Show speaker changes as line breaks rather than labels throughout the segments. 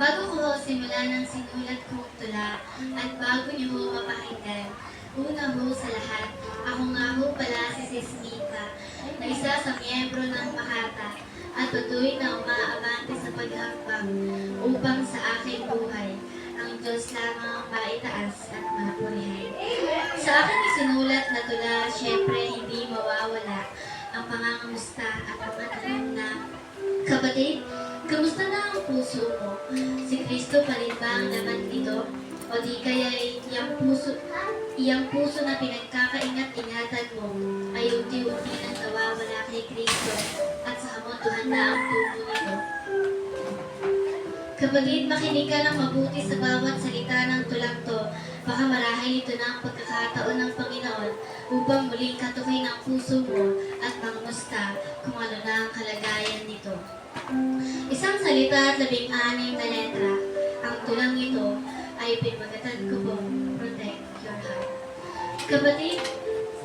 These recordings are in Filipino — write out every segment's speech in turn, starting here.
Bago ko ho simulan ng sinulat kong tula at bago niyo ho mapakinggan, una ho sa lahat, ako nga ho pala si Sis Mika, na isa sa miyembro ng Makata at patuloy na umaabante sa paghakbang upang sa aking buhay ang Diyos lamang ang maitaas at mapurihan. Sa aking isinulat na tula, syempre hindi mawawala ang pangangamusta at ang tanong na, kapatid, kamusta na ang puso mo? Si Kristo pa rin ba ang laman nito? O di kaya iyang puso na pinagkakaingat-ingatan mo ay unti-unti nang nawawala kay Kristo at sa kamunduhan na ang tubo nito? Kapatid, makinig ka ng mabuti sa bawat salita ng tulang to. Baka marahil ito na ang pagkakataon ng Panginoon upang muling katukin ang puso mo at mangamusta kung ano na ang kalagayan nito. Isang salita at 16 na letra. Ang tulang ito ay pinagatan ko po, protect your heart. Kapatid,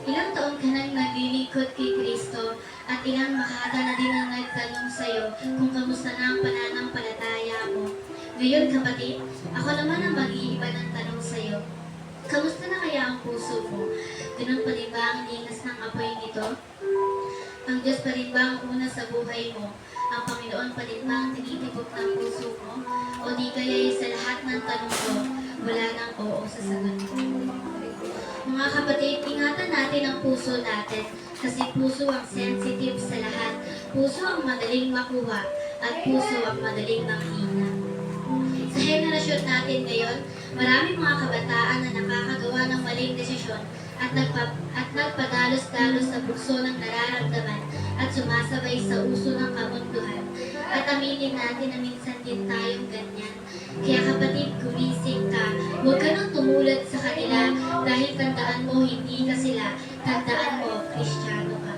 ilang taon ka nang naglilingkod kay Kristo at ilang makata na din ang nagtanong sa iyo kung kamusta na ang pananampalataya mo. Ngayon kapatid, ako naman ang mag-iiba ng tanong sa iyo. Kamusta na kaya ang puso mo? Ganun pa rin ba ang linas ng apoy nito? Ang Diyos pa rin ba ang una sa buhay mo? Ang Panginoon pa rin ba ang tinitibok ng puso mo? O di kaya sa lahat ng tanong ko, wala nang oo sa sagot mo? Mga kapatid, ingatan natin ang puso natin kasi puso ang sensitive sa lahat. Puso ang madaling makuha at puso ang madaling manghina. Sa henerasyon natin ngayon, maraming mga kabataan na nakakagawa ng maling desisyon at nagpadalos-dalos sa bukso ng nararamdaman at sumasabay sa uso ng kamunduhan. At aminin natin na minsan din tayong ganyan. Kaya kapatid, gumising ka. Huwag ka nang tumulad sa kanila dahil tandaan mo hindi ka sila. Tandaan mo, Kristiyano ka.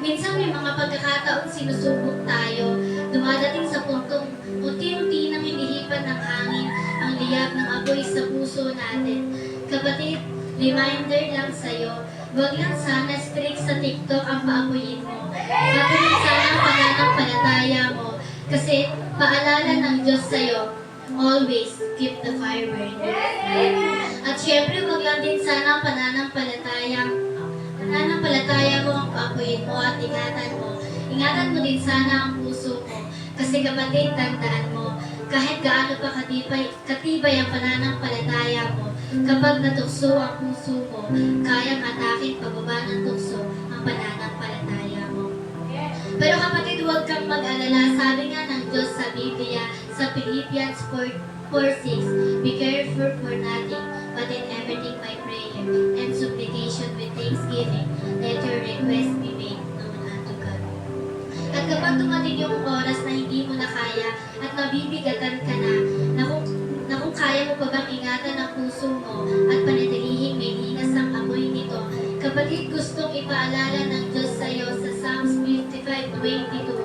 Minsan may mga pagkakataon sinusubok tayo. Dumadating sa puntong unti-unti nang hinihipan ng hangin ang liyab ng apoy sa puso natin. Kapatid, reminder lang sa'yo, huwag lang sana strict sa TikTok ang paapoyin mo. Patuloy sana ang pananampalataya mo. Kasi paalala ng Diyos sa'yo, always keep the fire burning. At syempre, huwag lang din sana ang pananampalataya mo ang paapoyin mo at ingatan mo. Ingatan mo din sana ang puso mo. Kasi kapatid, tandaan mo, kahit gaano pa katibay ang pananampalataya mo, kapag natukso ang puso mo, kayang atakin pababa ng tukso ang pananampalataya mo. Pero kapatid, huwag kang mag-alala. Sabi nga ng Diyos sa Biblia, sa Philippians 4:6, be careful for nothing, but in everything by prayer and supplication with thanksgiving, let your request be made known unto God. At kapag dumating yung oras na hindi mo na kaya at mabibigatan ka na kung kaya mo pa bang ingatan ang puso mo at panatilihing may linas ang amoy nito, kapatid, gustong ipaalala ng Diyos sa iyo sa Psalms 55:22,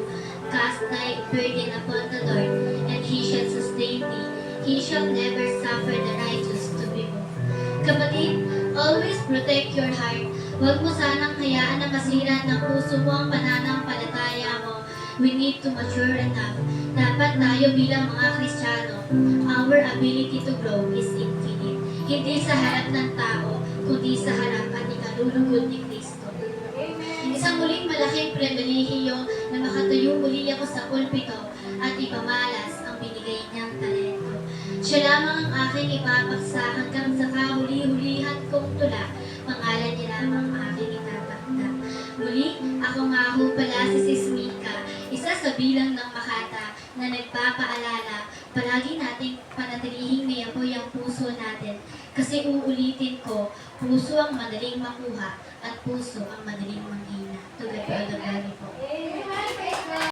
cast thy burden upon the Lord, and He shall sustain thee. He shall never suffer the righteous to be moved. Kapatid, always protect your heart. Huwag mo sanang hayaan na masira ng puso mo ang pananampalataya mo. We need to mature enough. Dapat tayo bilang mga Kristiyano, our ability to grow is infinite. Hindi sa harap ng tao, kundi sa harap at ikalulugod ni Kristo. Isang muling malaking pribilehiyo na makatayo muli ako sa pulpito at ipamalas ang binigay niyang talento. Siya lamang ang aking ipapaksa hanggang sa kahuli-hulihan kong tula. Pangalan niya lamang aking itatakda. Muli, ako nga ho pala si Sis Mika, isa sa bilang ng Makata na nagpapaalala, palagi nating panatilihing may apoy ang puso natin. Kasi uulitin ko, puso ang madaling makuha at puso ang madaling manghina. To God be all the glory po.